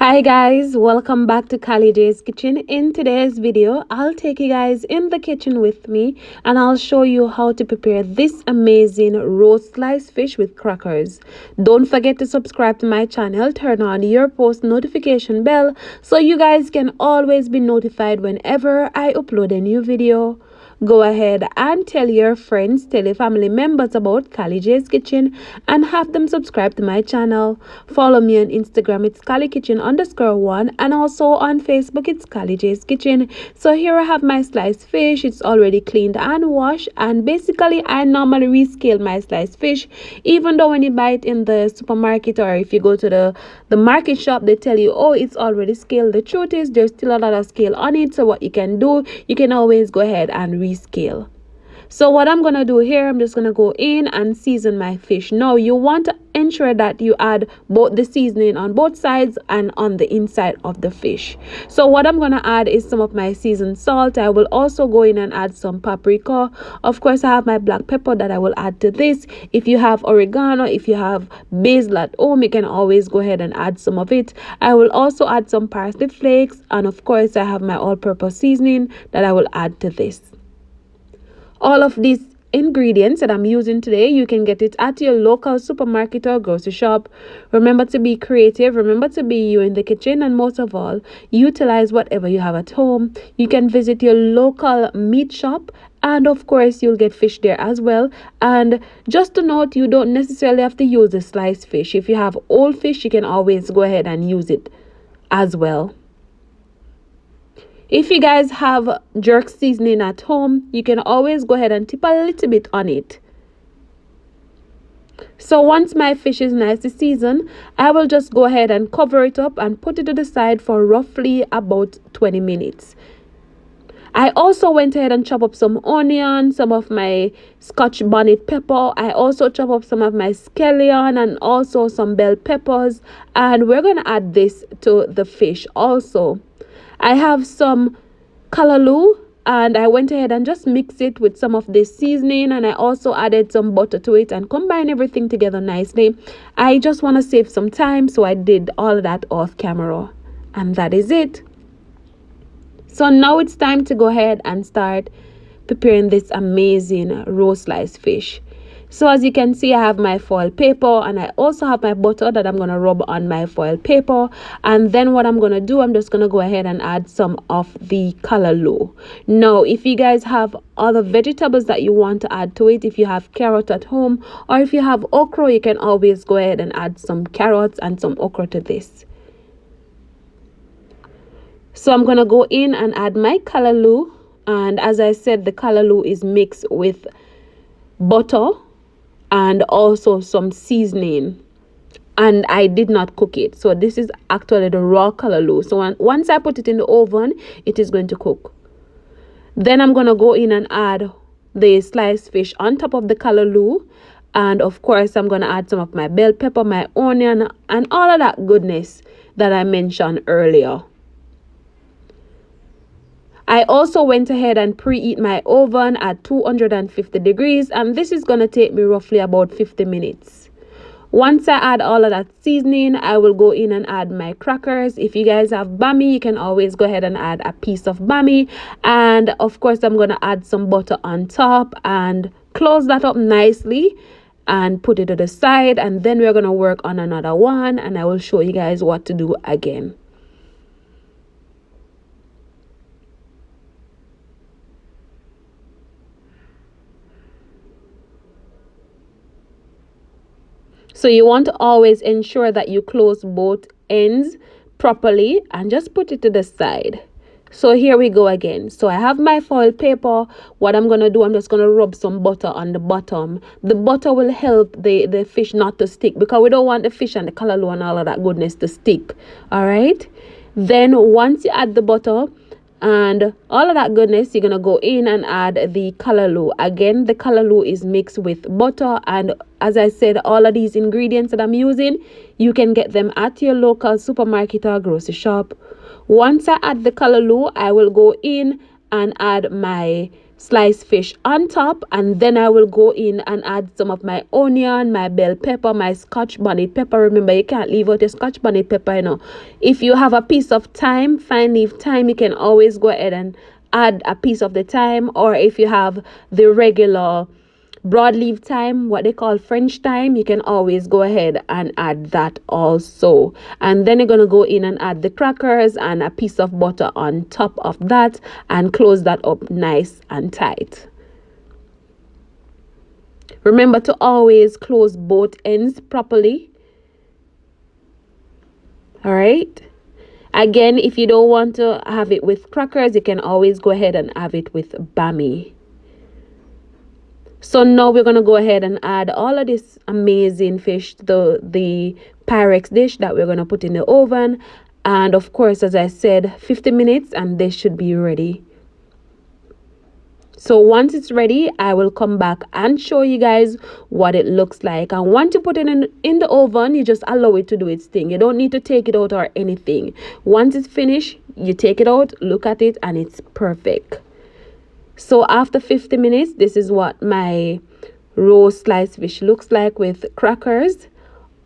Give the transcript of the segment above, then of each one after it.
Hi guys, welcome back to J's Kitchen. In today's video, I'll take you guys in the kitchen with me and I'll show you how to prepare this amazing roast sliced fish with crackers. Don't forget to subscribe to my channel, turn on your post notification bell so you guys can always be notified whenever I upload a new video. Go ahead and tell your friends, tell your family members about J's Kitchen and have them subscribe to my channel. Follow me on Instagram, it's CalliKitchen_1, and also on Facebook, it's J's Kitchen. So here I have my sliced fish. It's already cleaned and washed, and basically I normally rescale my sliced fish, even though when you buy it in the supermarket or if you go to the market shop, they tell you, oh, it's already scaled. The truth is there's still a lot of scale on it. So what you can do, you can always go ahead and rescale. So what I'm gonna do here, I'm just gonna go in and season my fish. Now you want to ensure that you add both the seasoning on both sides and on the inside of the fish. So what I'm gonna add is some of my seasoned salt. I will also go in and add some paprika. Of course, I have my black pepper that I will add to this. If you have oregano, if you have basil at home, you can always go ahead and add some of it. I will also add some parsley flakes, and of course I have my all-purpose seasoning that I will add to this. All of these ingredients that I'm using today, you can get it at your local supermarket or grocery shop. Remember to be creative, remember to be you in the kitchen, and most of all, utilize whatever you have at home. You can visit your local meat shop, and of course you'll get fish there as well. And just to note, you don't necessarily have to use the sliced fish. If you have old fish, you can always go ahead and use it as well. If you guys have jerk seasoning at home, you can always go ahead and tip a little bit on it. So once my fish is nicely seasoned, I will just go ahead and cover it up and put it to the side for roughly about 20 minutes. I also went ahead and chopped up some onion, some of my scotch bonnet pepper. I also chopped up some of my scallion and also some bell peppers. And we're going to add this to the fish also. I have some callaloo, and I went ahead and just mixed it with some of this seasoning, and I also added some butter to it and combine everything together nicely. I just want to save some time, so I did all of that off camera, and that is it. So now it's time to go ahead and start preparing this amazing roast sliced fish. So as you can see, I have my foil paper, and I also have my butter that I'm going to rub on my foil paper. And then what I'm going to do, I'm just going to go ahead and add some of the callaloo. Now, if you guys have other vegetables that you want to add to it, if you have carrot at home or if you have okra, you can always go ahead and add some carrots and some okra to this. So I'm going to go in and add my callaloo. And as I said, the callaloo is mixed with butter and also some seasoning, and I did not cook it. So this is actually the raw callaloo. So once I put it in the oven, it is going to cook. Then I'm going to go in and add the sliced fish on top of the callaloo, and of course I'm going to add some of my bell pepper, my onion, and all of that goodness that I mentioned earlier. I also went ahead and preheat my oven at 250 degrees, and this is going to take me roughly about 50 minutes. Once I add all of that seasoning, I will go in and add my crackers. If you guys have bami, you can always go ahead and add a piece of bami. And of course, I'm going to add some butter on top and close that up nicely and put it to the side. And then we're going to work on another one, and I will show you guys what to do again. So you want to always ensure that you close both ends properly and just put it to the side. So here we go again. So I have my foil paper. What I'm going to do, I'm just going to rub some butter on the bottom. The butter will help the fish not to stick, because we don't want the fish and the callaloo and all of that goodness to stick. All right. Then once you add the butter and all of that goodness, you're going to go in and add the callaloo. Again, the callaloo is mixed with butter, and as I said, all of these ingredients that I'm using, you can get them at your local supermarket or grocery shop. Once I add the callaloo, I will go in and add my sliced fish on top, and then I will go in and add some of my onion, my bell pepper, my scotch bonnet pepper. Remember, you can't leave out your scotch bonnet pepper, you know. If you have a piece of thyme, fine leaf thyme, you can always go ahead and add a piece of the thyme. Or if you have the regular broadleaf thyme, what they call French thyme, you can always go ahead and add that also. And then you're going to go in and add the crackers and a piece of butter on top of that, and close that up nice and tight. Remember to always close both ends properly. All right. Again, if you don't want to have it with crackers, you can always go ahead and have it with bami. So now we're going to go ahead and add all of this amazing fish to the Pyrex dish that we're going to put in the oven. And of course, as I said, 50 minutes and this should be ready. So once it's ready, I will come back and show you guys what it looks like. And once you put it in the oven, you just allow it to do its thing. You don't need to take it out or anything. Once it's finished, you take it out, look at it, and it's perfect. So after 50 minutes, this is what my roast sliced fish looks like with crackers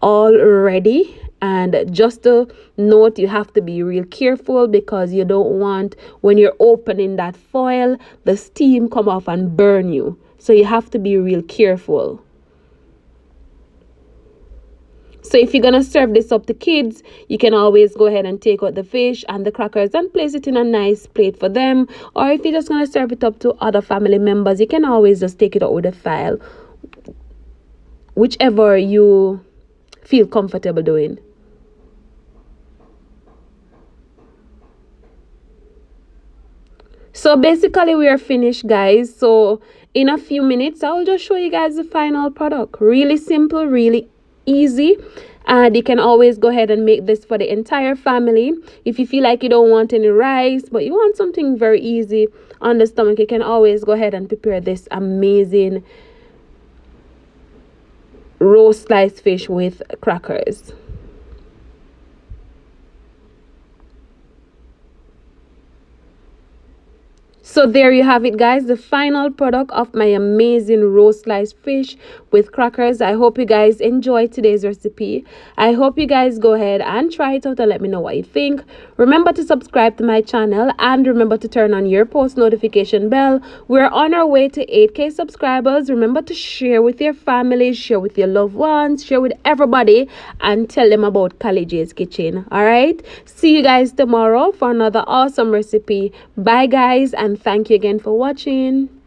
all ready. And just to note, you have to be real careful because you don't want, when you're opening that foil, the steam come off and burn you. So you have to be real careful. So if you're going to serve this up to kids, you can always go ahead and take out the fish and the crackers and place it in a nice plate for them. Or if you're just going to serve it up to other family members, you can always just take it out with a file. Whichever you feel comfortable doing. So basically we are finished, guys. So in a few minutes, I'll just show you guys the final product. Really simple, really easy, and you can always go ahead and make this for the entire family. If you feel like you don't want any rice but you want something very easy on the stomach, you can always go ahead and prepare this amazing roast sliced fish with crackers. So there you have it, guys, the final product of my amazing roast sliced fish with crackers. I hope you guys enjoyed today's recipe. I hope you guys go ahead and try it out and let me know what you think. Remember to subscribe to my channel and remember to turn on your post notification bell. We're on our way to 8K subscribers. Remember to share with your family, share with your loved ones, share with everybody, and tell them about Callie J's Kitchen. All right, see you guys tomorrow for another awesome recipe. Bye, guys, and thank you again for watching.